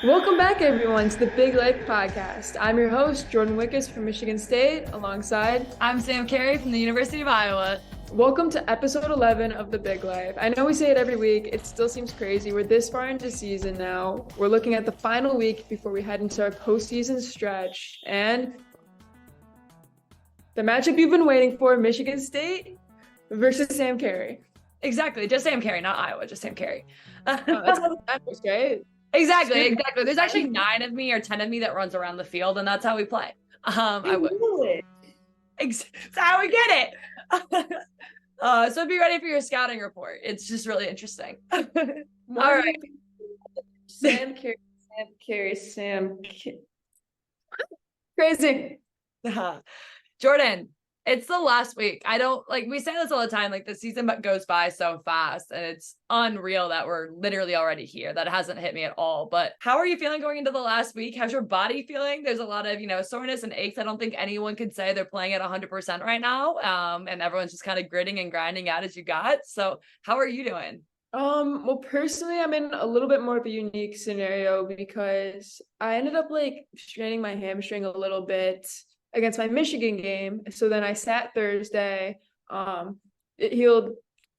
Welcome back, everyone, to the Big Life Podcast. I'm your host, Jordyn Wickus from Michigan State, alongside. I'm Sam Carey from the University of Iowa. Welcome to episode 11 of The Big Life. I know we say it every week. It still seems crazy. We're this far into season now. We're looking at the final week before we head into our postseason stretch. And the matchup you've been waiting for, Michigan State versus Sam Carey. Exactly. Just Sam Carey, not Iowa, just Sam Carey. That's how it matters, right? Exactly. There's actually 9 of me or 10 of me that runs around the field, and that's how we play. I would. That's how we get it. So be ready for your scouting report. It's just really interesting. All right. Sam Carey. Crazy. Jordyn, it's the last week. We say this all the time, like the season goes by so fast and it's unreal that we're literally already here. That hasn't hit me at all. But how are you feeling going into the last week? How's your body feeling? There's a lot of, soreness and aches. I don't think anyone could say they're playing at 100% right now. And everyone's just kind of gritting and grinding out as you got. So how are you doing? Well, personally, I'm in a little bit more of a unique scenario because I ended up straining my hamstring a little bit against my Michigan game. So then I sat Thursday. It healed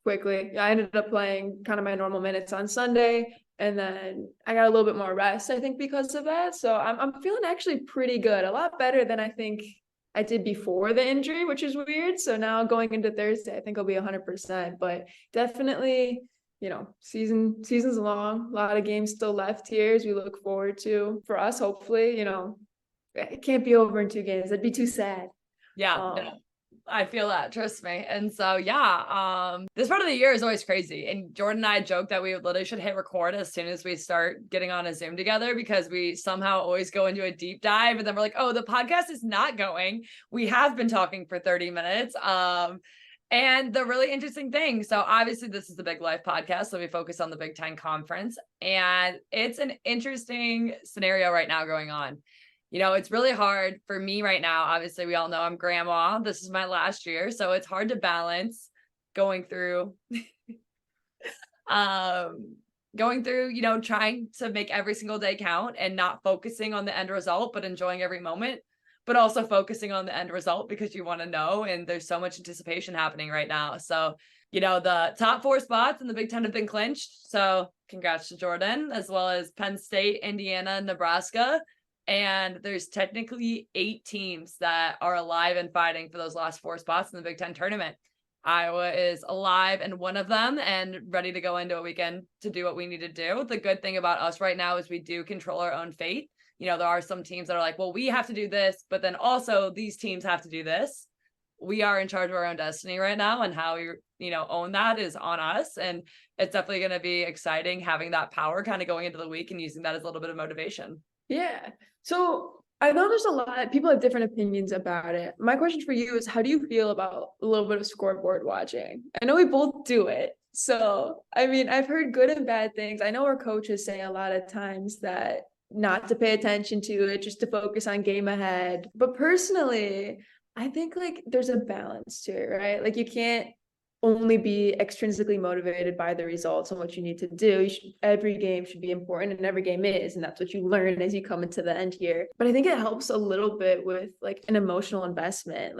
quickly. I ended up playing kind of my normal minutes on Sunday, and then I got a little bit more rest, I think, because of that. So I'm feeling actually pretty good, a lot better than I think I did before the injury, which is weird. So now going into Thursday, I think I'll be 100%, but definitely, season's long, a lot of games still left here as we look forward to for us, hopefully, it can't be over in 2 games. That'd be too sad. Yeah, I feel that, trust me. And so, this part of the year is always crazy. And Jordyn and I joke that we literally should hit record as soon as we start getting on a Zoom together, because we somehow always go into a deep dive and then we're like, oh, the podcast is not going. We have been talking for 30 minutes. And the really interesting thing, so obviously this is the Big Life podcast, so we focus on the Big Ten Conference, and it's an interesting scenario right now going on. It's really hard for me right now. Obviously, we all know I'm grandma. This is my last year. So it's hard to balance going through, trying to make every single day count and not focusing on the end result, but enjoying every moment, but also focusing on the end result because you want to know. And there's so much anticipation happening right now. So, the top 4 spots in the Big Ten have been clinched. So congrats to Jordyn, as well as Penn State, Indiana, Nebraska. And there's technically 8 teams that are alive and fighting for those last 4 spots in the Big Ten tournament. Iowa is alive in one of them and ready to go into a weekend to do what we need to do. The good thing about us right now is we do control our own fate. There are some teams that are like, well, we have to do this, but then also these teams have to do this. We are in charge of our own destiny right now, and how we, own that is on us. And it's definitely going to be exciting having that power kind of going into the week and using that as a little bit of motivation. Yeah. So I know there's a lot of people have different opinions about it. My question for you is, how do you feel about a little bit of scoreboard watching? I know we both do it. So, I've heard good and bad things. I know our coaches say a lot of times that not to pay attention to it, just to focus on game ahead. But personally, I think there's a balance to it, right? You can't only be extrinsically motivated by the results and what you need to do. Every game should be important, and every game is, and that's what you learn as you come into the end here. But I think it helps a little bit with an emotional investment.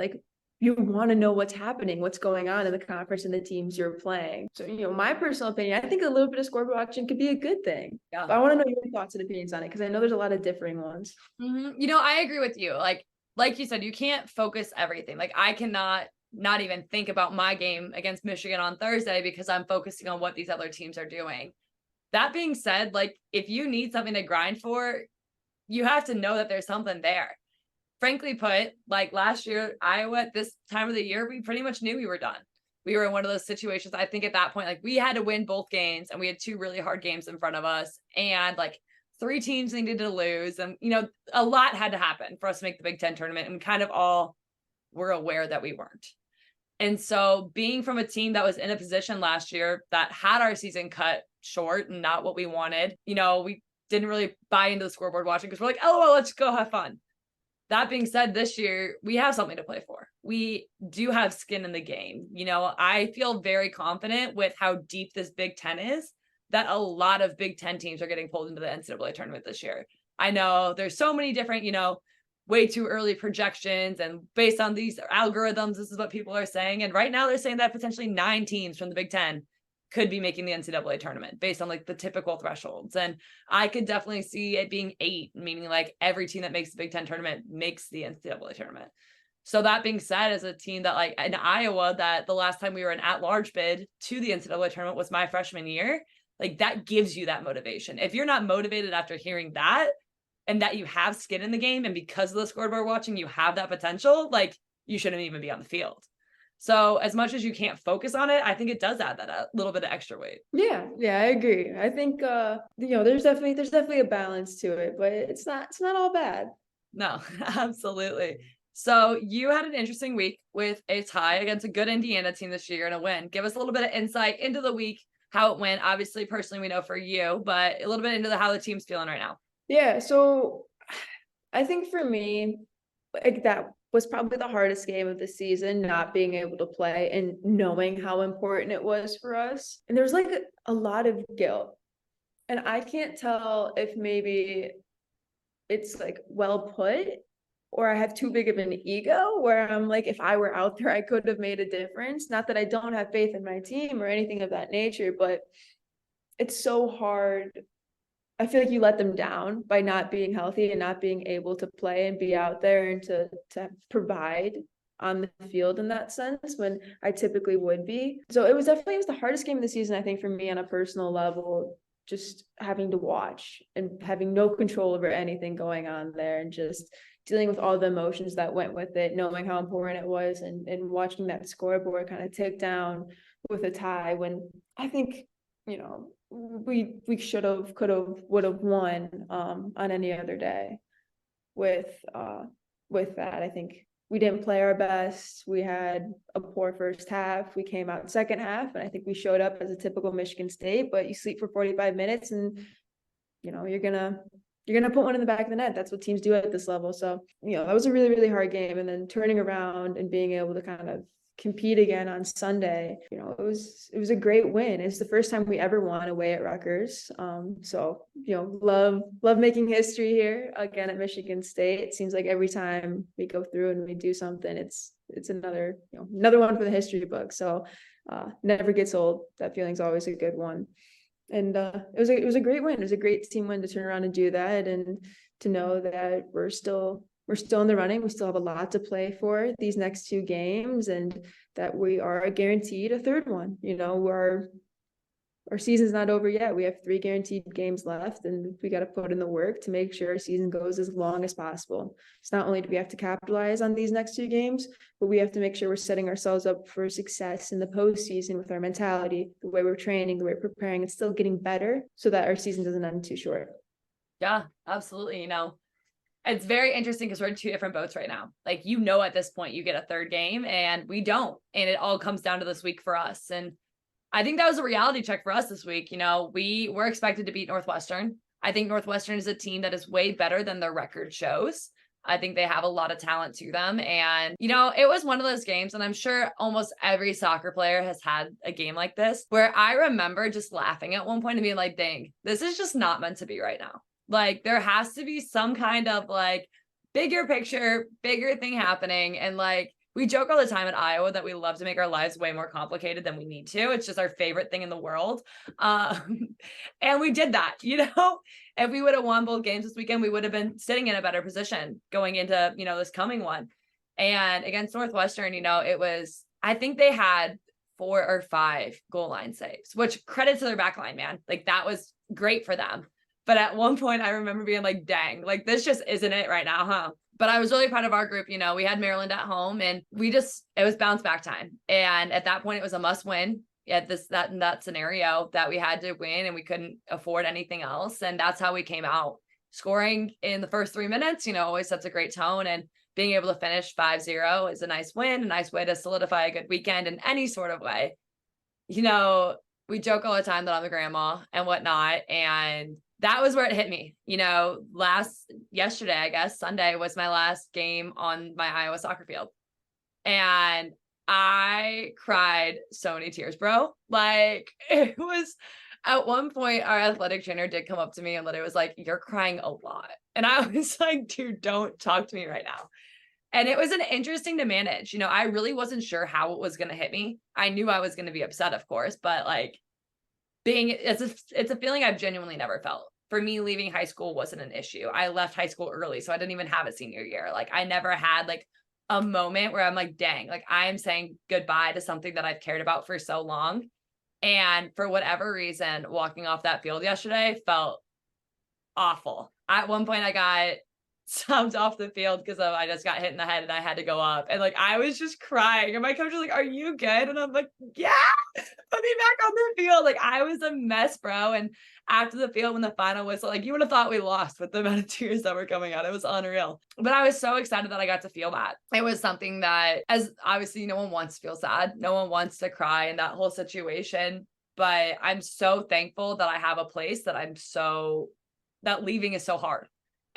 You want to know what's happening, what's going on in the conference and the teams you're playing. So, my personal opinion, I think a little bit of scoreboard watching could be a good thing. Yeah. But I want to know your thoughts and opinions on it, because I know there's a lot of differing ones. Mm-hmm. I agree with you. Like you said, you can't focus everything. I cannot not even think about my game against Michigan on Thursday because I'm focusing on what these other teams are doing. That being said, if you need something to grind for, you have to know that there's something there. Frankly put, last year, Iowa, at this time of the year, we pretty much knew we were done. We were in one of those situations. I think at that point, we had to win both games, and we had 2 really hard games in front of us, and 3 teams needed to lose. And, a lot had to happen for us to make the Big Ten tournament, and kind of all were aware that we weren't. And so being from a team that was in a position last year that had our season cut short and not what we wanted, we didn't really buy into the scoreboard watching because we're like, oh, well, let's go have fun. That being said, this year we have something to play for. We do have skin in the game. I feel very confident with how deep this Big Ten is, that a lot of Big Ten teams are getting pulled into the NCAA tournament this year. I know there's so many different, way too early projections, and based on these algorithms, this is what people are saying. And right now they're saying that potentially 9 teams from the Big Ten could be making the NCAA tournament based on like the typical thresholds. And I could definitely see it being 8, meaning like every team that makes the Big Ten tournament makes the NCAA tournament. So that being said, as a team that like in Iowa, that the last time we were an at-large bid to the NCAA tournament was my freshman year, like that gives you that motivation. If you're not motivated after hearing that, and that you have skin in the game, and because of the scoreboard watching, you have that potential, like you shouldn't even be on the field. So as much as you can't focus on it, I think it does add that a little bit of extra weight. Yeah, I agree. I think there's definitely a balance to it, but it's not all bad. No, absolutely. So you had an interesting week with a tie against a good Indiana team this year and a win. Give us a little bit of insight into the week, how it went. Obviously, personally, we know for you, but a little bit into how the team's feeling right now. Yeah, so I think for me, like that was probably the hardest game of the season, not being able to play and knowing how important it was for us. And there's like a lot of guilt. And I can't tell if maybe it's like well put, or I have too big of an ego where I'm like, if I were out there, I could have made a difference. Not that I don't have faith in my team or anything of that nature, but it's so hard. I feel like you let them down by not being healthy and not being able to play and be out there and to provide on the field in that sense when I typically would be. So it was the hardest game of the season, I think, for me on a personal level, just having to watch and having no control over anything going on there and just dealing with all the emotions that went with it, knowing how important it was, and watching that scoreboard kind of tick down with a tie when I think, we should have, could have, would have won on any other day. With that, I think we didn't play our best. We had a poor first half. We came out second half, and I think we showed up as a typical Michigan State. But you sleep for 45 minutes, and you're gonna put one in the back of the net. That's what teams do at this level. So that was a really, really hard game. And then turning around and being able to kind of compete again on Sunday, it was a great win. It's the first time we ever won away at Rutgers. So love making history here again at Michigan State. It seems like every time we go through and we do something, it's another one for the history book. So never gets old. That feeling's always a good one. And it was a great win. It was a great team win to turn around and do that, and to know that we're still in the running. We still have a lot to play for these next 2 games, and that we are guaranteed a third one. Our season's not over yet. We have 3 guaranteed games left, and we got to put in the work to make sure our season goes as long as possible. It's not only do we have to capitalize on these next 2 games, but we have to make sure we're setting ourselves up for success in the postseason with our mentality, the way we're training, the way we're preparing, and still getting better so that our season doesn't end too short. Yeah, absolutely. It's very interesting because we're in 2 different boats right now. Like, at this point you get a third game and we don't, and it all comes down to this week for us. And I think that was a reality check for us this week. We were expected to beat Northwestern. I think Northwestern is a team that is way better than their record shows. I think they have a lot of talent to them. And, it was one of those games, and I'm sure almost every soccer player has had a game like this, where I remember just laughing at one point and being like, dang, this is just not meant to be right now. Like, there has to be some kind of like bigger picture, bigger thing happening. And like, we joke all the time at Iowa that we love to make our lives way more complicated than we need to. It's just our favorite thing in the world. And we did that, if we would have won both games this weekend, we would have been sitting in a better position going into, this coming one. And against Northwestern, I think they had 4 or 5 goal line saves, which credit to their back line, man. Like, that was great for them. But at one point I remember being like, dang, like this just isn't it right now, huh? But I was really proud of our group. We had Maryland at home, and it was bounce back time. And at that point it was a must win at that scenario, that we had to win and we couldn't afford anything else. And that's how we came out. Scoring in the first 3 minutes, always sets a great tone, and being able to finish 5-0 is a nice win, a nice way to solidify a good weekend in any sort of way. We joke all the time that I'm a grandma and whatnot, and that was where it hit me. Yesterday, I guess, Sunday was my last game on my Iowa soccer field. And I cried so many tears, bro. Like, it was At one point, our athletic trainer did come up to me and literally was like, "You're crying a lot." And I was like, "Dude, don't talk to me right now." And it was an interesting to manage. I really wasn't sure how it was going to hit me. I knew I was going to be upset, of course, but like it's a feeling I've genuinely never felt. For me, leaving high school wasn't an issue. I left high school early, so I didn't even have a senior year. Like I never had like a moment where I'm like, dang, like I am saying goodbye to something that I've cared about for so long. And for whatever reason, walking off that field yesterday felt awful. At one point, I got subbed off the field because I just got hit in the head and I had to go up. And like I was just crying. And my coach was like, "Are you good?" And I'm like, "Yeah, put me back on the field." Like I was a mess, bro. And after the field, when the final whistle, like you would have thought we lost with the amount of tears that were coming out. It was unreal. But I was so excited that I got to feel that. It was something that, as obviously, no one wants to feel sad. No one wants to cry in that whole situation. But I'm so thankful that I have a place that leaving is so hard.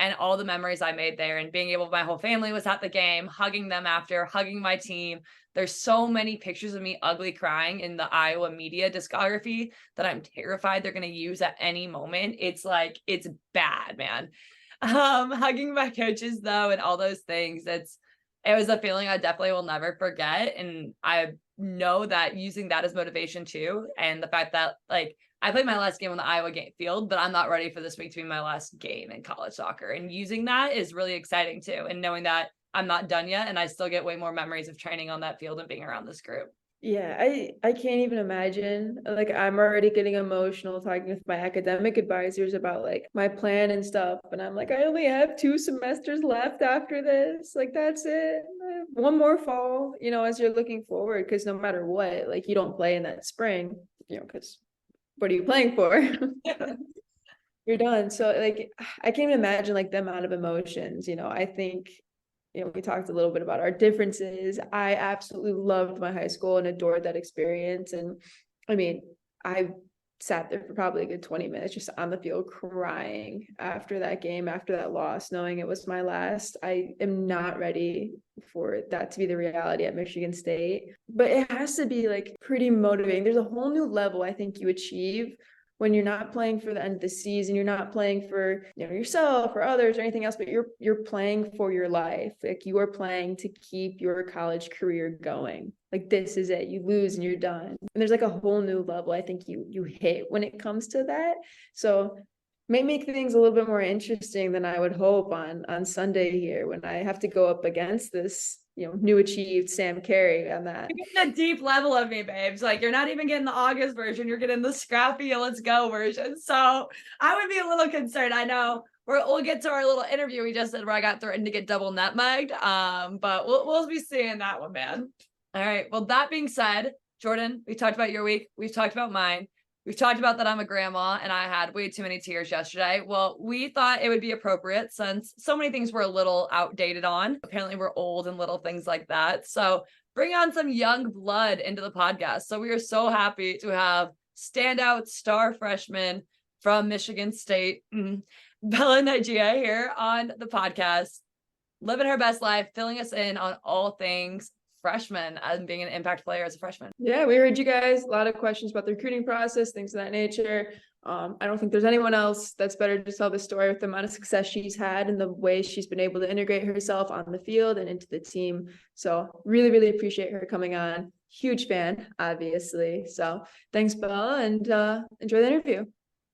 And all the memories I made there and being able, my whole family was at the game, hugging them after, hugging my team. There's so many pictures of me ugly crying in the Iowa media discography that I'm terrified they're going to use at any moment. It's like, it's bad, man. Hugging my coaches though, and all those things. It was a feeling I definitely will never forget. And I know that using that as motivation too. And the fact that like, I played my last game on the Iowa field, but I'm not ready for this week to be my last game in college soccer. And using that is really exciting too. And knowing that I'm not done yet and I still get way more memories of training on that field and being around this group. Yeah, I can't even imagine. Like I'm already getting emotional talking with my academic advisors about like my plan and stuff. And I'm like, I only have 2 semesters left after this. Like that's it. One more fall, as you're looking forward, because no matter what, like you don't play in that spring, because what are you playing for? You're done. So like I can't even imagine like the amount of emotions. I think, we talked a little bit about our differences. I absolutely loved my high school and adored that experience. And I mean, I sat there for probably a good 20 minutes just on the field crying after that game, after that loss, knowing it was my last. I am not ready for that to be the reality at Michigan State, but it has to be like pretty motivating. There's a whole new level I think you achieve when you're not playing for the end of the season. You're not playing for yourself or others or anything else, but you're playing for your life. Like you are playing to keep your college career going. Like this is it. You lose and you're done. And there's like a whole new level I think you hit when it comes to that. So may make things a little bit more interesting than I would hope on Sunday here when I have to go up against this new achieved Sam Carey on that. You're getting a deep level of me, babes. Like you're not even getting the August version. You're getting the scrappy let's go version. So I would be a little concerned. I know we'll get to our little interview we just did where I got threatened to get double nutmegged. But we'll be seeing that one, man. All right. Well, that being said, Jordyn, we talked about your week. We've talked about mine. We've talked about that I'm a grandma and I had way too many tears yesterday. Well, we thought it would be appropriate since so many things were a little outdated on. Apparently we're old and little things like that. So bring on some young blood into the podcast. So we are so happy to have standout star freshman from Michigan State, Bella Nygera here on the podcast, living her best life, filling us in on all things freshman and being an impact player as a freshman. Yeah, we heard you guys, a lot of questions about the recruiting process, things of that nature. I don't think there's anyone else that's better to tell the story with the amount of success she's had and the way she's been able to integrate herself on the field and into the team. So really, really appreciate her coming on. Huge fan, obviously. So thanks, Bella, and enjoy the interview.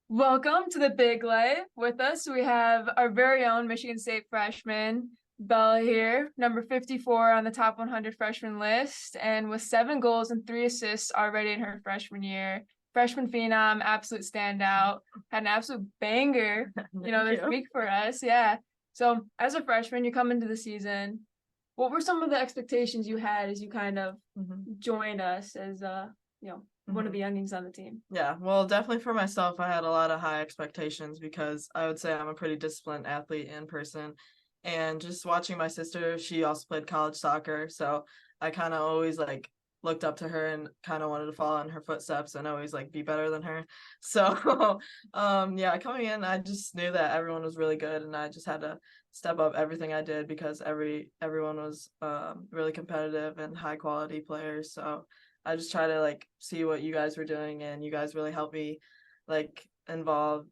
Welcome to the big life. With us, we have our very own Michigan State freshman, Bella here, number 54 on the top 100 freshman list, and with 7 goals and 3 assists already in her freshman year. Freshman phenom, absolute standout, had an absolute banger, this week for us. Yeah. So as a freshman, you come into the season. What were some of the expectations you had as you kind of joined us as one of the youngings on the team? Yeah, well, definitely for myself, I had a lot of high expectations because I would say I'm a pretty disciplined athlete in person. And just watching my sister, she also played college soccer. So I kind of always looked up to her and kind of wanted to follow in her footsteps and always be better than her. So yeah, coming in, I just knew that everyone was really good and I just had to step up everything I did because everyone was really competitive and high quality players. So I just try to see what you guys were doing and you guys really helped me like involved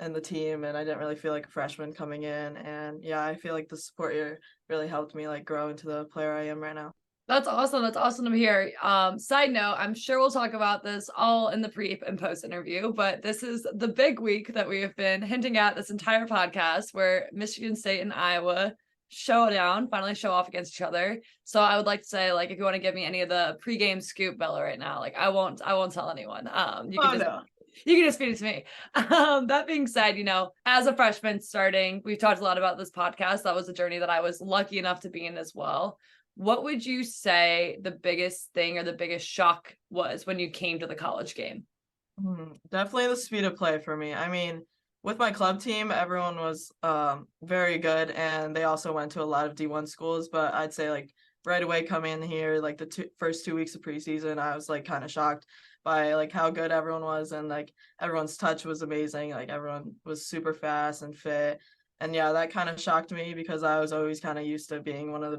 in the team, and I didn't really feel like a freshman coming in. And yeah, I feel like the support year really helped me like grow into the player I am right now. That's awesome. That's awesome to hear. Side note, I'm sure we'll talk about this all in the pre and post interview, but this is the big week that we have been hinting at this entire podcast where Michigan State and Iowa showdown, finally show off against each other. So I would like to say, like, if you want to give me any of the pregame scoop, Bella, right now, like I won't tell anyone. You can just feed it to me. That being said, as a freshman starting, we've talked a lot about this podcast. That was a journey that I was lucky enough to be in as well. What would you say the biggest thing or the biggest shock was when you came to the college game? Definitely the speed of play for me. I mean, with my club team, everyone was very good, and they also went to a lot of D1 schools. But I'd say like right away coming in here, like the first 2 weeks of preseason, I was like kind of shocked by like how good everyone was, and like everyone's touch was amazing. Like everyone was super fast and fit. And yeah, that kind of shocked me because I was always kind of used to being one of the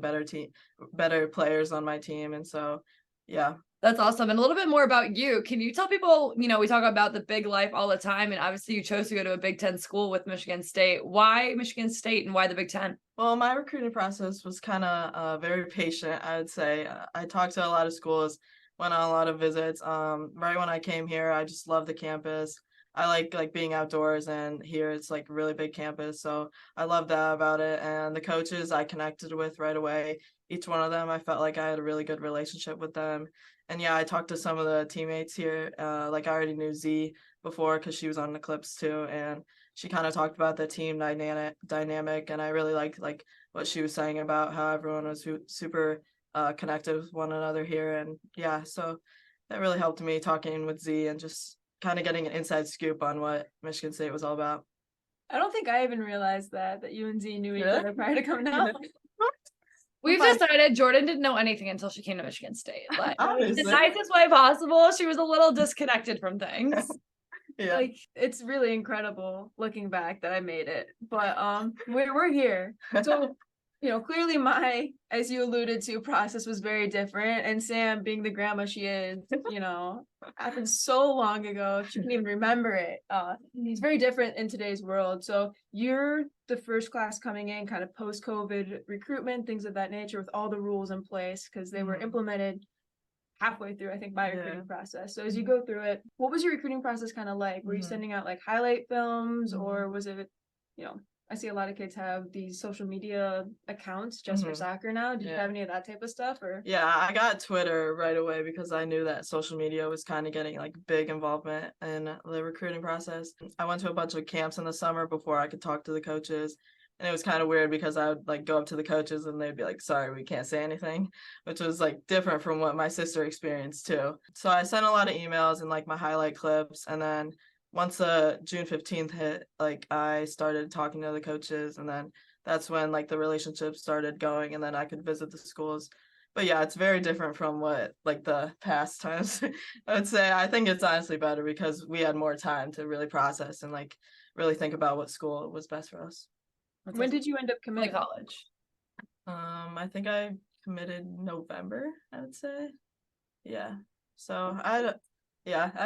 better players on my team. And so, yeah. That's awesome. And a little bit more about you. Can you tell people, we talk about the big life all the time, and obviously you chose to go to a Big Ten school with Michigan State. Why Michigan State and why the Big Ten? Well, my recruiting process was kind of very patient, I would say. I talked to a lot of schools, went on a lot of visits. Right when I came here, I just loved the campus. I like being outdoors, and here it's like a really big campus. So I love that about it. And the coaches I connected with right away. Each one of them, I felt like I had a really good relationship with them. And yeah, I talked to some of the teammates here. Like I already knew Z before because she was on the Clips too. And she kind of talked about the team dynamic. And I really liked like what she was saying about how everyone was super connected with one another here. And yeah, so that really helped me talking with Z and just kind of getting an inside scoop on what Michigan State was all about. I don't think I even realized that you and Z knew each other prior to coming out. We've decided Jordyn didn't know anything until she came to Michigan State. Like, Obviously. the nicest way possible. She was a little disconnected from things. Yeah. Like, it's really incredible looking back that I made it. But we're here. So clearly my, as you alluded to, process was very different. And Sam, being the grandma she is, happened so long ago, she couldn't even remember it. It's very different in today's world. So you're the first class coming in, kind of post-COVID recruitment, things of that nature, with all the rules in place, because they were implemented halfway through, I think, my recruiting process. So as you go through it, what was your recruiting process kind of like? Were you sending out like highlight films, or was it, I see a lot of kids have these social media accounts just for soccer now. Did you have any of that type of stuff? Or yeah, I got Twitter right away because I knew that social media was kind of getting like big involvement in the recruiting process. I went to a bunch of camps in the summer before I could talk to the coaches. And it was kind of weird because I would like go up to the coaches and they'd be like, sorry, we can't say anything, which was like different from what my sister experienced too. So I sent a lot of emails and like my highlight clips. And then once June 15th hit, like I started talking to the coaches, and then that's when like the relationship started going, and then I could visit the schools. But yeah, it's very different from what like the past times. I would say I think it's honestly better because we had more time to really process and like really think about what school was best for us. when did you end up committing to college? I think I committed November, I would say. Yeah. So I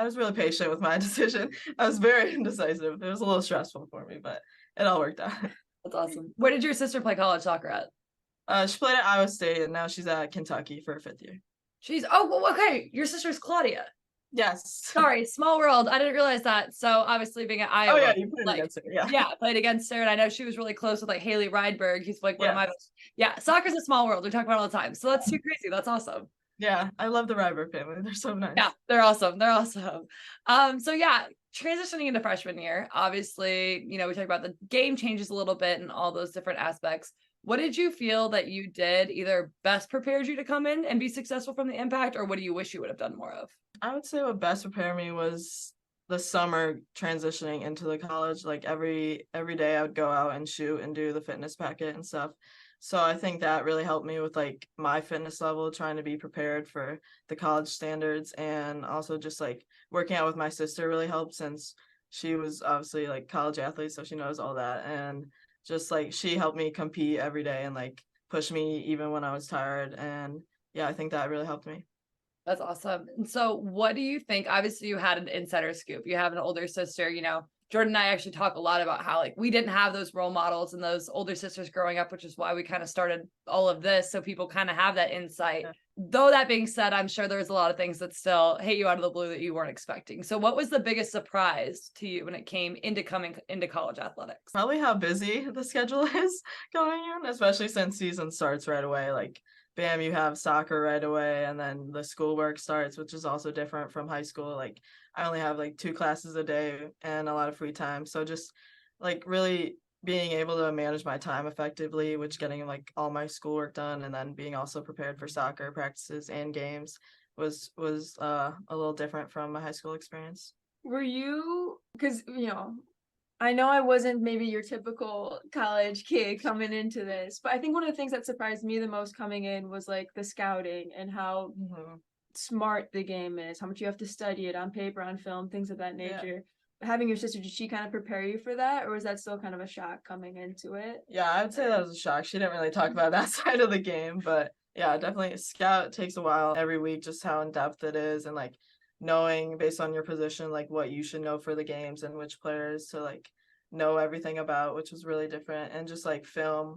was really patient with my decision. I was very indecisive. It was a little stressful for me, but it all worked out. That's awesome. Where did your sister play college soccer at? She played at Iowa State, and now she's at Kentucky for her 5th year. Okay. Your sister's Claudia. Yes. Sorry, small world. I didn't realize that. So obviously being at Iowa. Oh yeah, you played against her. Yeah, I played against her, and I know she was really close with like Haley Rydberg, who's like one of my best. Yeah, soccer's a small world. We talk about it all the time. So that's too crazy. That's awesome. Yeah, I love the Rydberg family. They're so nice. Yeah, they're awesome. They're awesome. So yeah, transitioning into freshman year, obviously, we talk about the game changes a little bit and all those different aspects. What did you feel that you did either best prepared you to come in and be successful from the impact, or what do you wish you would have done more of? I would say what best prepared me was the summer transitioning into the college. Like every day I would go out and shoot and do the fitness packet and stuff. So I think that really helped me with like my fitness level, trying to be prepared for the college standards, and also just like working out with my sister really helped since she was obviously like college athlete, so she knows all that. And just like she helped me compete every day and like push me even when I was tired. And yeah, I think that really helped me. That's awesome. And so what do you think? Obviously, you had an insider scoop. You have an older sister, Jordyn and I actually talk a lot about how like we didn't have those role models and those older sisters growing up, which is why we kind of started all of this. So people kind of have that insight. Yeah. Though that being said, I'm sure there's a lot of things that still hit you out of the blue that you weren't expecting. So what was the biggest surprise to you when it came into coming into college athletics? Probably how busy the schedule is going in, especially since season starts right away. Like, bam, you have soccer right away, and then the schoolwork starts, which is also different from high school. Like, I only have like 2 classes a day and a lot of free time. So just like really being able to manage my time effectively, which getting like all my schoolwork done and then being also prepared for soccer practices and games was a little different from my high school experience. Were you, because I know I wasn't maybe your typical college kid coming into this, but I think one of the things that surprised me the most coming in was like the scouting and how smart the game is, how much you have to study it on paper, on film, things of that nature. Yeah. Having your sister, did she kind of prepare you for that, or was that still kind of a shock coming into it? Yeah, I would say that was a shock. She didn't really talk about that side of the game, but yeah, definitely scout takes a while every week, just how in depth it is, and like knowing based on your position like what you should know for the games and which players to like know everything about, which was really different. And just like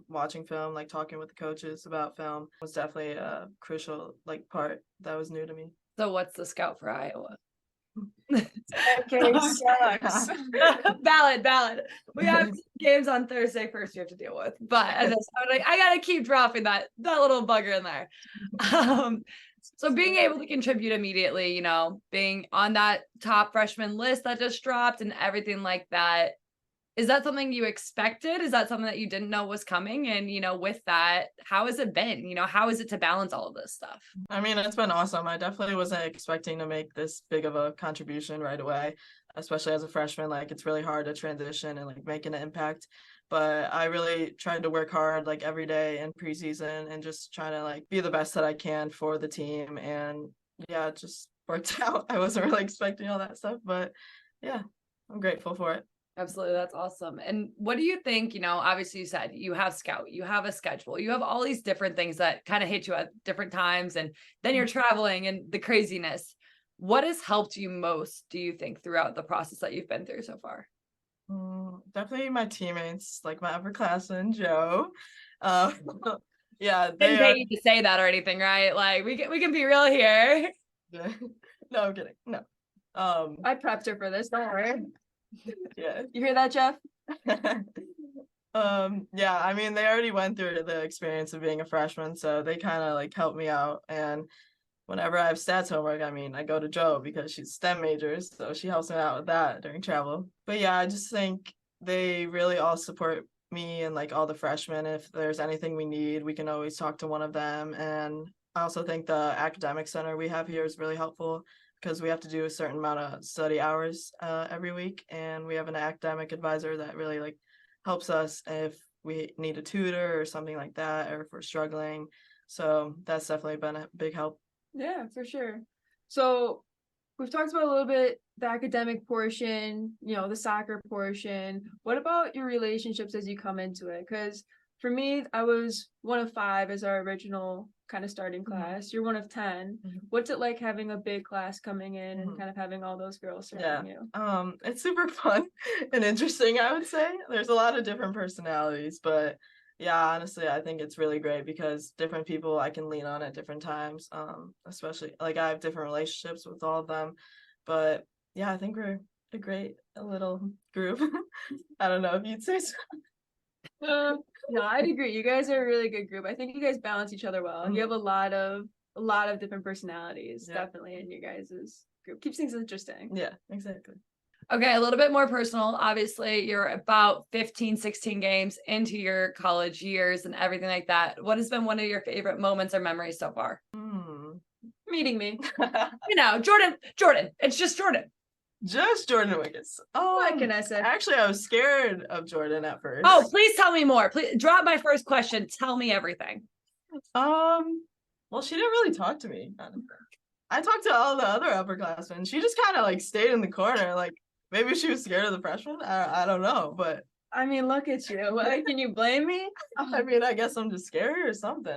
watching film, like talking with the coaches about film was definitely a crucial like part that was new to me. So what's the scout for Iowa? Okay, sucks. Valid. We have games on Thursday first you have to deal with, but I gotta keep dropping that little bugger in there. So being able to contribute immediately, being on that top freshman list that just dropped and everything like that, is that something you expected? Is that something that you didn't know was coming? And, with that, how has it been? How is it to balance all of this stuff? I mean, it's been awesome. I definitely wasn't expecting to make this big of a contribution right away, especially as a freshman. Like, it's really hard to transition and like make an impact. But I really tried to work hard like every day in preseason and just trying to like be the best that I can for the team. And yeah, it just worked out. I wasn't really expecting all that stuff, but yeah, I'm grateful for it. Absolutely. That's awesome. And what do you think, obviously you said you have scout, you have a schedule, you have all these different things that kind of hit you at different times, and then you're traveling and the craziness. What has helped you most, do you think, throughout the process that you've been through so far? Definitely my teammates, like my upperclassman, Joe. Yeah. Didn't pay you to say that or anything, right? Like we can be real here. No, I'm kidding. No. I prepped her for this, don't worry. Yeah. You hear that, Jeff? Yeah, I mean, they already went through the experience of being a freshman, so they kind of like helped me out. And whenever I have stats homework, I mean, I go to Joe because she's STEM majors, so she helps me out with that during travel. But yeah, I just think they really all support me and like all the freshmen. If there's anything we need, we can always talk to one of them. And I also think the academic center we have here is really helpful, because we have to do a certain amount of study hours every week, and we have an academic advisor that really like helps us if we need a tutor or something like that, or if we're struggling. So that's definitely been a big help. Yeah, for sure. So we've talked about a little bit the academic portion, the soccer portion. What about your relationships as you come into it? Because for me, I was one of 5 as our original kind of starting class. You're one of 10. What's it like having a big class coming in and kind of having all those girls surrounding you? It's super fun and interesting, I would say. There's a lot of different personalities, but yeah, honestly, I think it's really great because different people I can lean on at different times. Especially like I have different relationships with all of them. But yeah, I think we're a great little group. I don't know if you'd say so. No, I'd agree. You guys are a really good group. I think you guys balance each other well. You have a lot of different personalities, definitely, in your guys' group. Keeps things interesting. Yeah, exactly. Okay, a little bit more personal. Obviously, you're about 15, 16 games into your college years and everything like that. What has been one of your favorite moments or memories so far? Meeting me. Jordyn. It's just Jordyn. Just Jordyn Wiggins. What can I say? Actually, I was scared of Jordyn at first. Oh, please tell me more. Please drop my first question. Tell me everything. Well, she didn't really talk to me. I talked to all the other upperclassmen. She just kind of like stayed in the corner. Like maybe she was scared of the freshmen. I don't know, but I mean, look at you. Like, can you blame me? I mean, I guess I'm just scary or something.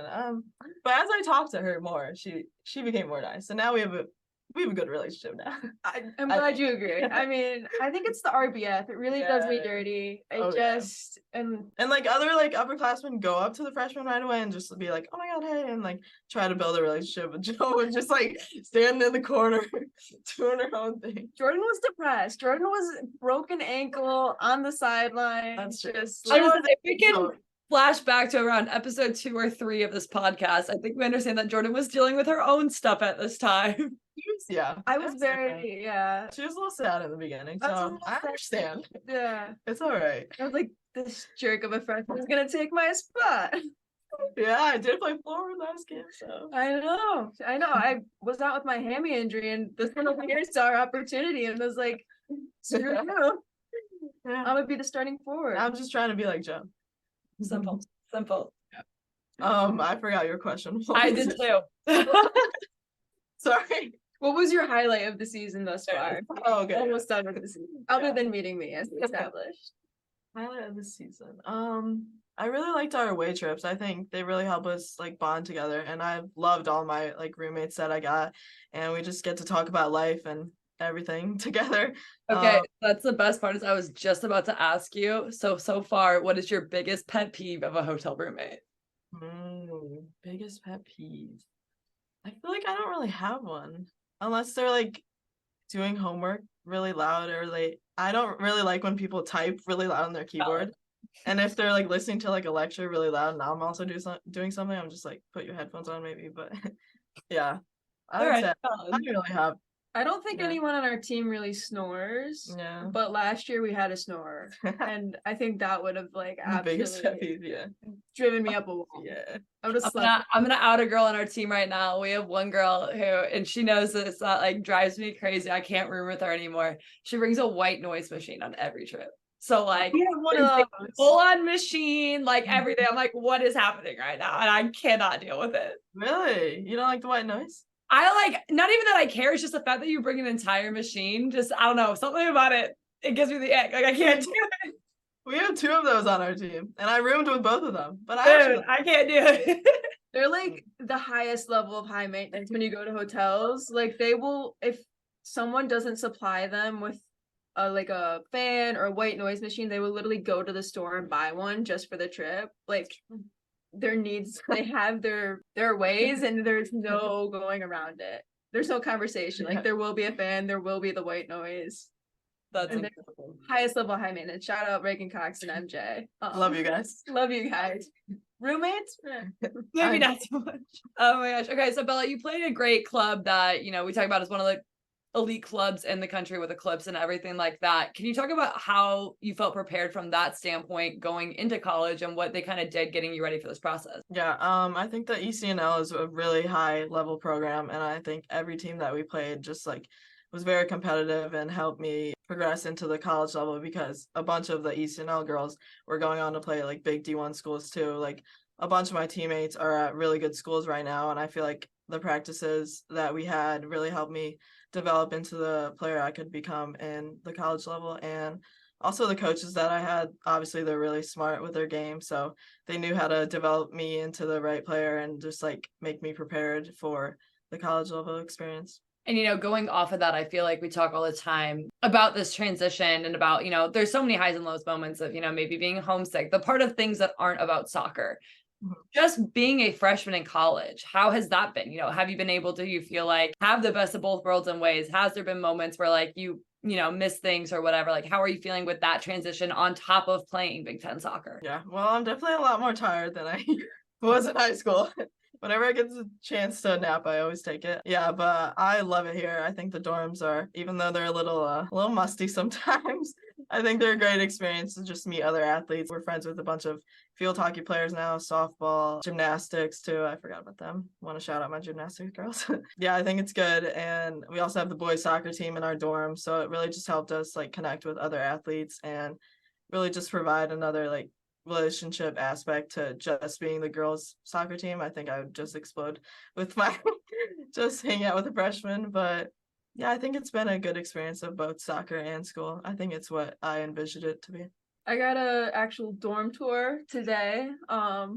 But as I talked to her more, she became more nice. So now we have a good relationship now. I'm glad you agree. I mean, I think it's the RBF. It really does me Yeah. dirty. Oh, And And like other like upperclassmen go up to the freshmen right away and just be like, oh my god, hey, and like try to build a relationship with Joe and just like standing in the corner doing her own thing. Jordyn was depressed. Jordyn was broken ankle on the sideline. That's true. Just I like, was if we can So- flash back to around episode 2 or 3 of this podcast, I think we understand that Jordyn was dealing with her own stuff at this time. Yeah. I was that's very, different. yeah. She was a little sad in the beginning, That's a so little I sad. understand. Yeah. It's all right. I was like, this jerk of a freshman is gonna take my spot. Yeah, I did play forward last game, so I know. I was out with my hammy injury, and this one over here saw our opportunity and was like, screw you. yeah. I'm gonna be the starting forward. I'm just trying to be like Joe. Simple. I forgot your question. What I was did it? too. Sorry. What was your highlight of the season thus far? Oh, okay. Almost done with the season. Other than meeting me, as we established. Highlight of the season. I really liked our away trips. I think they really help us like bond together, and I've loved all my like roommates that I got, and we just get to talk about life and everything together. Okay, that's the best part is I was just about to ask you. So far, what is your biggest pet peeve of a hotel roommate? Biggest pet peeve. I feel like I don't really have one unless they're like doing homework really loud or like I don't really like when people type really loud on their keyboard. And if they're like listening to like a lecture really loud and I'm also doing something, I'm just like put your headphones on maybe. But yeah, I would say I don't really have. I don't think Yeah. anyone on our team really snores. Yeah. But last year we had a snorer, and I think that would have like The biggest pet absolutely peeve, yeah. driven me up a wall. Yeah. I would have I'm slept. gonna out a girl on our team right now. We have one girl who, and she knows this, that like drives me crazy. I can't room with her anymore. She brings a white noise machine on every trip. So like We have one of those. full on machine, like everything. I'm like, what is happening right now? And I cannot deal with it. Really? You don't like the white noise? I like not even that I care. It's just the fact that you bring an entire machine. Just I don't know, something about it. It gives me the ick. Like I can't do it. We have 2 of those on our team, and I roomed with both of them. But Dude, I can't do it. They're like the highest level of high maintenance when you go to hotels. Like they will, if someone doesn't supply them with like a fan or a white noise machine, they will literally go to the store and buy one just for the trip. Like their needs, they have their ways, and there's no going around it. There's no conversation. Like there will be a fan, there will be the white noise. That's And incredible. Highest level high maintenance. Shout out Reagan Cox and MJ. love you guys. Love you guys. Roommates? Maybe not so much. Oh my gosh. Okay, so Bella, you played a great club that, we talk about as one of the elite clubs in the country with Eclipse and everything like that. Can you talk about how you felt prepared from that standpoint going into college and what they kind of did getting you ready for this process? Yeah, I think the ECNL is a really high level program, and I think every team that we played just like was very competitive and helped me progress into the college level because a bunch of the ECNL girls were going on to play like big D1 schools too. Like a bunch of my teammates are at really good schools right now, and I feel like the practices that we had really helped me develop into the player I could become in the college level. And also the coaches that I had, obviously they're really smart with their game, so they knew how to develop me into the right player and just like make me prepared for the college level experience. And, going off of that, I feel like we talk all the time about this transition and about, there's so many highs and lows moments of, maybe being homesick, the part of things that aren't about soccer. Just being a freshman in college, how has that been? Have you been able to, you feel like, have the best of both worlds in ways? Has there been moments where like you miss things or whatever? Like, how are you feeling with that transition on top of playing Big Ten soccer? Yeah, well, I'm definitely a lot more tired than I was in high school. Whenever I get the chance to nap, I always take it. Yeah, but I love it here. I think the dorms are, even though they're a little musty sometimes, I think they're a great experience to just meet other athletes. We're friends with a bunch of field hockey players now, softball, gymnastics too. I forgot about them. Want to shout out my gymnastics girls. Yeah, I think it's good. And we also have the boys soccer team in our dorm. So it really just helped us like connect with other athletes and really just provide another like relationship aspect to just being the girls soccer team. I think I would just explode with my just hanging out with the freshmen. But yeah, I think it's been a good experience of both soccer and school. I think it's what I envisioned it to be. I got a actual dorm tour today.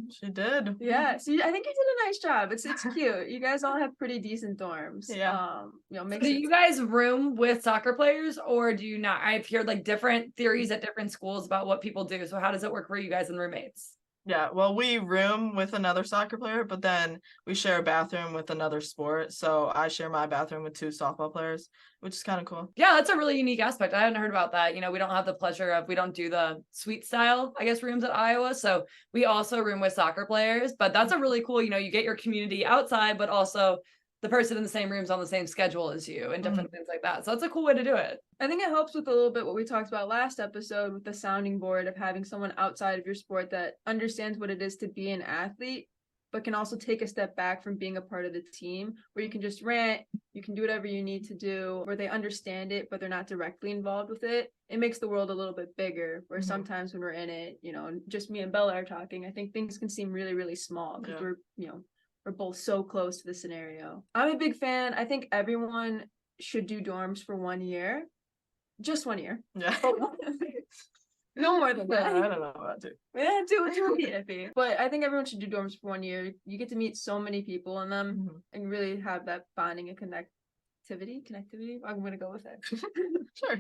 She did. Yeah, so I think you did a nice job. It's cute. You guys all have pretty decent dorms. Yeah. Makes Do it you guys room with soccer players or do you not? I've heard like different theories at different schools about what people do. So how does it work for you guys and roommates? Yeah, well, we room with another soccer player, but then we share a bathroom with another sport. So I share my bathroom with 2 softball players, which is kind of cool. Yeah, that's a really unique aspect. I hadn't heard about that. You know, we don't have the pleasure of, we don't do the suite style, I guess, rooms at Iowa. So we also room with soccer players, but that's a really cool, you know, you get your community outside, but also the person in the same room's on the same schedule as you and different things like that. So that's a cool way to do it. I think it helps with a little bit what we talked about last episode with the sounding board of having someone outside of your sport that understands what it is to be an athlete, but can also take a step back from being a part of the team where you can just rant, you can do whatever you need to do, where they understand it, but they're not directly involved with it. It makes the world a little bit bigger, where sometimes when we're in it, you know, just me and Bella are talking, I think things can seem really, really small because we're both so close to the scenario. I'm a big fan. I think everyone should do dorms for 1 year. Just 1 year. Yeah. No more than that. I don't know about it. Yeah, two iffy. But I think everyone should do dorms for 1 year. You get to meet so many people in them and really have that bonding and connectivity. I'm gonna go with it. Sure.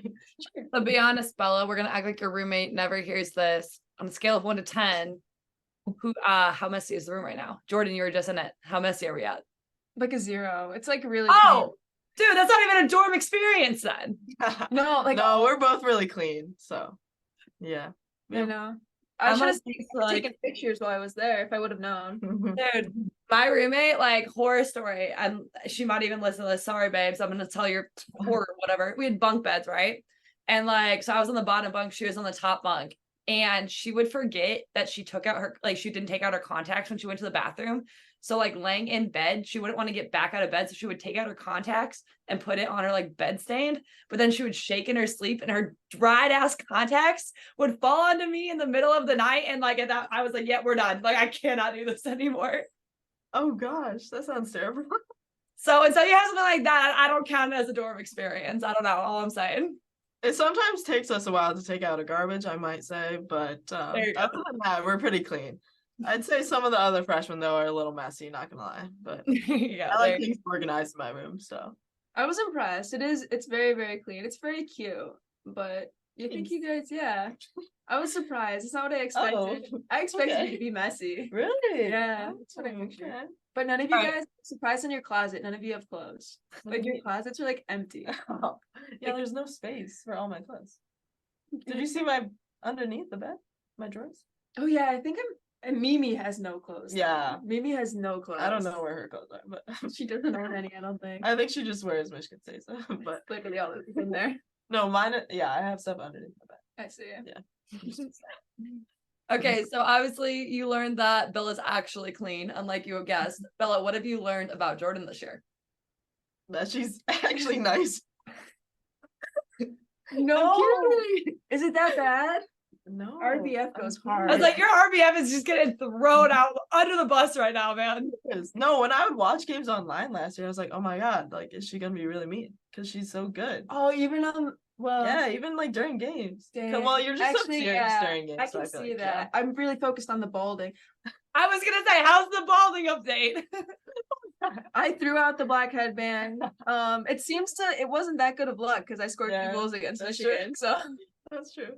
So be honest, Bella, we're gonna act like your roommate never hears this. On a scale of 1 to 10, how messy is the room right now? Jordyn, you were just in it. How messy are we at? Like a 0. It's like really Oh, dude, that's not even a dorm experience then. No, like no, we're both really clean. So yeah. I know. I I'm should gonna have speak to, like, taken pictures while I was there if I would have known. dude, my roommate, like, horror story, and she might even listen to this. Sorry, babes, I'm gonna tell your horror, whatever. We had bunk beds, right? And like, so I was on the bottom bunk, she was on the top bunk, and she would forget that she took out her, like, she didn't take out her contacts when she went to the bathroom. So like laying in bed, she wouldn't want to get back out of bed, so she would take out her contacts and put it on her like bed stand. But then she would shake in her sleep, and her dried ass contacts would fall onto me in the middle of the night. And like at that, I was like, "Yeah, we're done. Like I cannot do this anymore." Oh gosh, that sounds terrible. So until you have something like that, I don't count it as a dorm experience. I don't know. All I'm saying. It sometimes takes us a while to take out a garbage, I might say, but other than that, we're pretty clean. I'd say some of the other freshmen though are a little messy, not gonna lie. But Yeah, I like things organized in my room, so I was impressed. It's very, very clean. It's very cute. But you think you guys, yeah. I was surprised. It's not what I expected. Oh, I expected okay. it to be messy. Really? Yeah. That's what I pictured. But none of you guys, surprised in your closet, none of you have clothes. Like your closets are like empty. Oh. Yeah, there's no space for all my clothes. Did you see my underneath the bed? My drawers? Oh yeah, I think and Mimi has no clothes. Yeah. Mimi has no clothes. I don't know where her clothes are, but She doesn't own any, I don't think. I think she just wears Michigan State stuff. But Literally all that's in there. no, mine. Yeah, I have stuff underneath my bed. I see. Yeah. Okay, so obviously you learned that Bella's actually clean, unlike you guessed. Bella, what have you learned about Jordyn this year? That she's actually nice. No kidding. Is it that bad? No. RBF goes hard. I was like, your RBF is just getting thrown out under the bus right now, man. No, when I would watch games online last year, I was like, oh my god, like, is she gonna be really mean? Because she's so good. Oh, even well, yeah, even like during games. Dang. Well, you're just Actually, so serious during games. I can feel see like, that. yeah. I'm really focused on the balding. I was gonna say, how's the balding update? I threw out the black headband. It wasn't that good of luck because I scored 2 goals against Michigan. So that's true.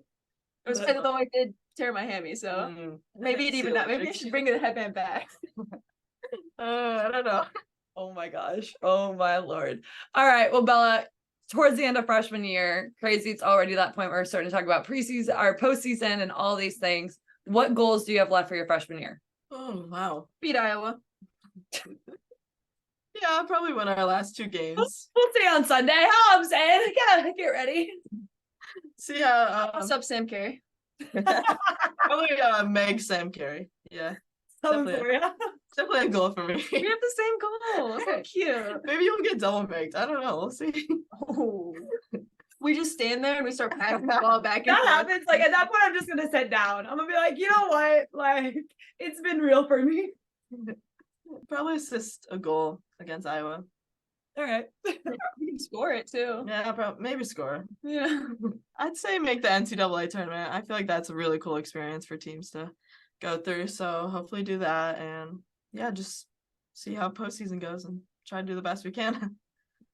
it was although I did tear my hammy, so maybe it even not. Maybe I should bring the headband back. I don't know. Oh my gosh. Oh my Lord. All right. Well, Bella, towards the end of freshman year, crazy. It's already that point where we're starting to talk about preseason or postseason and all these things. What goals do you have left for your freshman year? Oh wow. Beat Iowa. Yeah, I'll probably win our last 2 games. We'll see on Sunday. How I'm saying, yeah, get ready. See how What's up, Sam Carey? probably Meg Sam Carey. Yeah. Coming for you. Definitely a goal for me. We have the same goal. So cute. Maybe you'll get double megged. I don't know. We'll see. Oh. We just stand there and we start passing the ball back and That forth. happens. Like at that point, I'm just gonna sit down. I'm gonna be like, you know what? Like, it's been real for me. Probably assist a goal against Iowa. All right. You can score it too. Yeah, maybe score. Yeah. I'd say make the NCAA tournament. I feel like that's a really cool experience for teams to go through. So hopefully do that, and yeah, just see how postseason goes and try to do the best we can.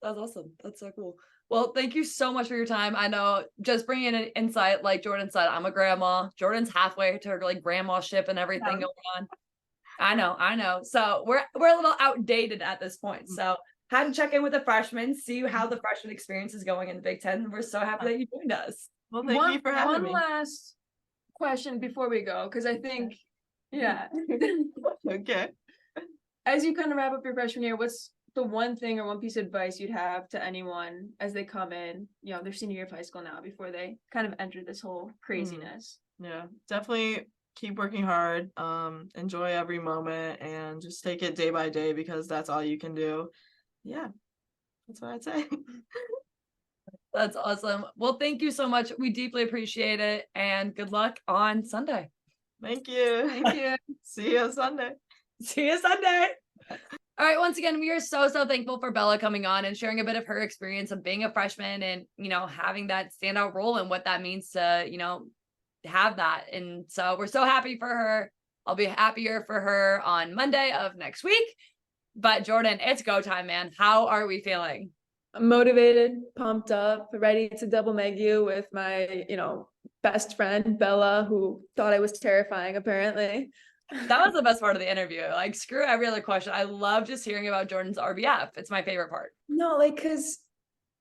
That's awesome. That's so cool. Well, thank you so much for your time. I know just bringing in an insight, like Jordyn said, I'm a grandma. Jordyn's halfway to her like grandma ship and everything going on. I know. So we're a little outdated at this point. So had to check in with the freshmen, see how the freshman experience is going in the Big Ten. We're so happy that you joined us. Well, thank you for having me. One last question before we go, because I think, yeah. Okay. As you kind of wrap up your freshman year, what's the one thing or one piece of advice you'd have to anyone as they come in, their senior year of high school now before they kind of enter this whole craziness? Yeah, definitely keep working hard, enjoy every moment, and just take it day by day because that's all you can do. Yeah, that's what I'd say. That's awesome. Well, thank you so much. We deeply appreciate it, and good luck on Sunday. Thank you. Thank you. See you Sunday. See you Sunday. All right. Once again, we are so thankful for Bella coming on and sharing a bit of her experience of being a freshman and, having that standout role and what that means to, have that. And so we're so happy for her. I'll be happier for her on Monday of next week. But Jordyn, it's go time, man. How are we feeling? I'm motivated, pumped up, ready to double meg you with my, best friend, Bella, who thought I was terrifying, apparently. That was the best part of the interview. Like, screw every other question. I love just hearing about Jordyn's RBF. It's my favorite part. No, because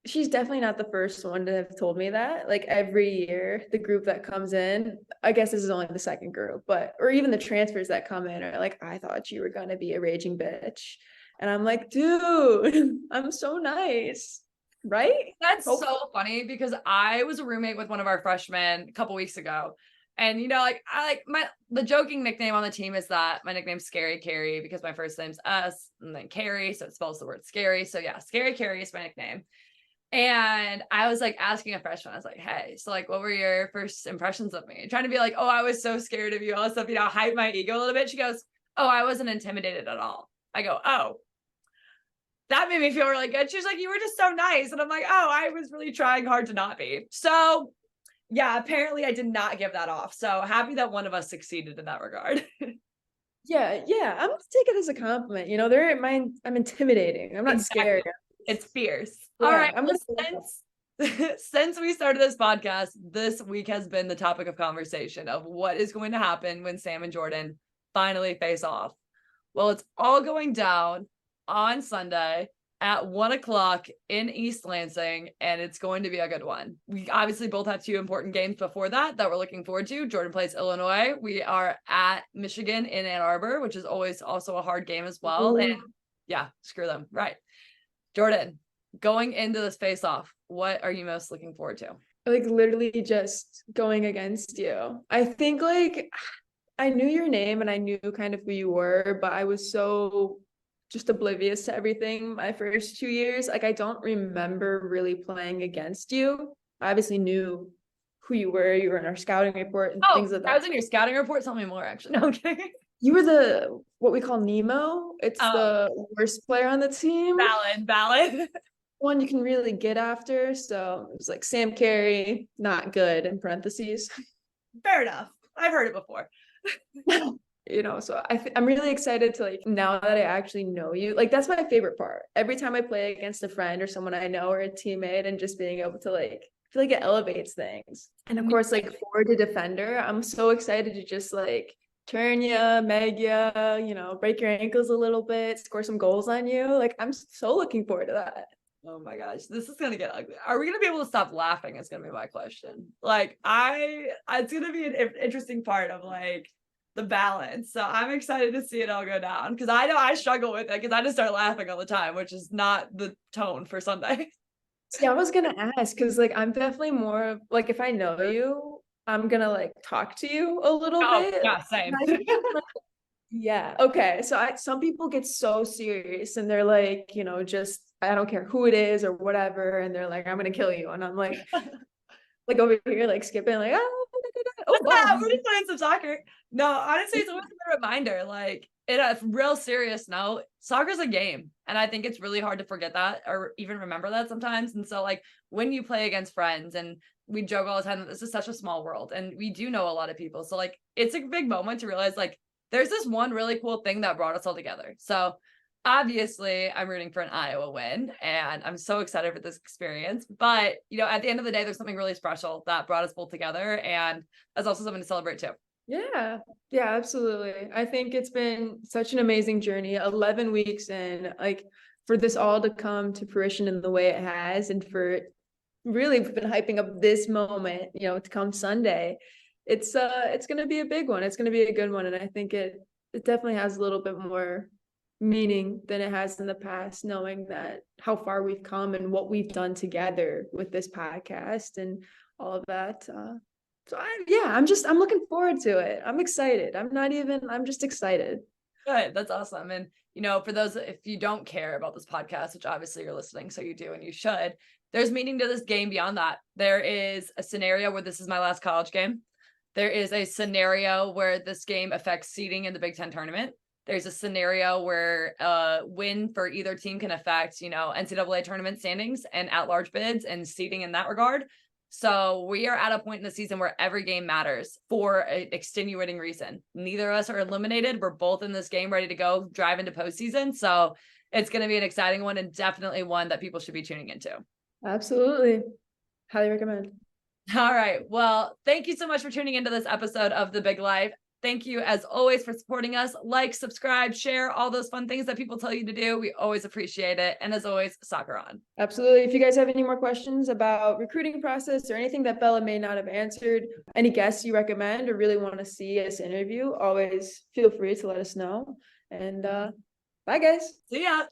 she's definitely not the first one to have told me that. Like, every year, the group that comes in, I guess this is only the second group, or even the transfers that come in are like, I thought you were going to be a raging bitch. And I'm like, dude, I'm so nice. Right? That's so funny because I was a roommate with one of our freshmen a couple weeks ago. And the joking nickname on the team is that my nickname's Scary Carrie because my first name's S and then Carrie, so it spells the word scary. So yeah, Scary Carrie is my nickname. And I was like asking a freshman, I was like, hey, so like, what were your first impressions of me? Trying to be like, oh, I was so scared of you, all this stuff, hype my ego a little bit. She goes, oh, I wasn't intimidated at all. I go, oh, that made me feel really good. She's like, you were just so nice. And I'm like, oh, I was really trying hard to not be. So yeah, apparently I did not give that off. So happy that one of us succeeded in that regard. Yeah. I'm gonna take it as a compliment. I'm intimidating. I'm not Exactly. scared. It's fierce. Yeah, All right. I'm Since we started this podcast, this week has been the topic of conversation of what is going to happen when Sam and Jordyn finally face off. Well, it's all going down on Sunday at 1:00 in East Lansing, and it's going to be a good one. We obviously both have two important games before that we're looking forward to. Jordyn plays Illinois. We are at Michigan in Ann Arbor, which is always also a hard game as well. Ooh. And yeah, screw them. Right. Jordyn, going into this face-off, what are you most looking forward to? Like literally just going against you. I think like I knew your name and I knew kind of who you were, but I was so just oblivious to everything my first 2 years. Like I don't remember really playing against you. I obviously knew who you were. You were in our scouting report and things like that. I was in your scouting report. Tell me more, actually. No, okay. You were what we call Nemo. It's the worst player on the team. Valid. One you can really get after. So it was like Sam Carey, not good in parentheses. Fair enough. I've heard it before. So I'm really excited to like, now that I actually know you, like that's my favorite part. Every time I play against a friend or someone I know or a teammate and just being able to like, I feel like it elevates things. And of course, like forward to defender, I'm so excited to just like turn you, meg you, break your ankles a little bit, score some goals on you. Like I'm so looking forward to that. Oh my gosh, this is gonna get ugly. Are we gonna be able to stop laughing? Is gonna be my question. Like it's gonna be an interesting part of like the balance. So I'm excited to see it all go down because I know I struggle with it because I just start laughing all the time, which is not the tone for Sunday. See, I was gonna ask because like I'm definitely more of like if I know you, I'm gonna like talk to you a little bit. Yeah, same. Yeah. Okay. So some people get so serious and they're like, just I don't care who it is or whatever, and they're like, I'm gonna kill you, and I'm like, like over here, like skipping, like, oh, wow. We're just playing some soccer. No, honestly, it's always a reminder. Like in a real serious note, soccer's a game. And I think it's really hard to forget that or even remember that sometimes. And so like when you play against friends, and we joke all the time that this is such a small world and we do know a lot of people. So like it's a big moment to realize like there's this one really cool thing that brought us all together. So obviously I'm rooting for an Iowa win and I'm so excited for this experience. But, you know, at the end of the day, there's something really special that brought us both together. And that's also something to celebrate too. Yeah, absolutely. I think it's been such an amazing journey, 11 weeks in, like for this all to come to fruition in the way it has, and for really we've been hyping up this moment, you know, to come Sunday. It's going to be a big one. It's going to be a good one. And I think it definitely has a little bit more meaning than it has in the past, knowing that how far we've come and what we've done together with this podcast and all of that. So I'm looking forward to it. I'm excited. I'm just excited. Good. That's awesome. And, you know, for those, if you don't care about this podcast, which obviously you're listening, so you do, and you should, there's meaning to this game beyond that. There is a scenario where this is my last college game. There is a scenario where this game affects seeding in the Big Ten tournament. There's a scenario where a win for either team can affect, you know, NCAA tournament standings and at-large bids and seeding in that regard. So we are at a point in the season where every game matters for an extenuating reason. Neither of us are eliminated. We're both in this game ready to go drive into postseason. So it's going to be an exciting one and definitely one that people should be tuning into. Absolutely. Highly recommend. All right. Well, thank you so much for tuning into this episode of The Big Life. Thank you, as always, for supporting us. Like, subscribe, share, all those fun things that people tell you to do. We always appreciate it. And as always, soccer on. Absolutely. If you guys have any more questions about recruiting process or anything that Bella may not have answered, any guests you recommend or really want to see us interview, always feel free to let us know. And bye, guys. See ya.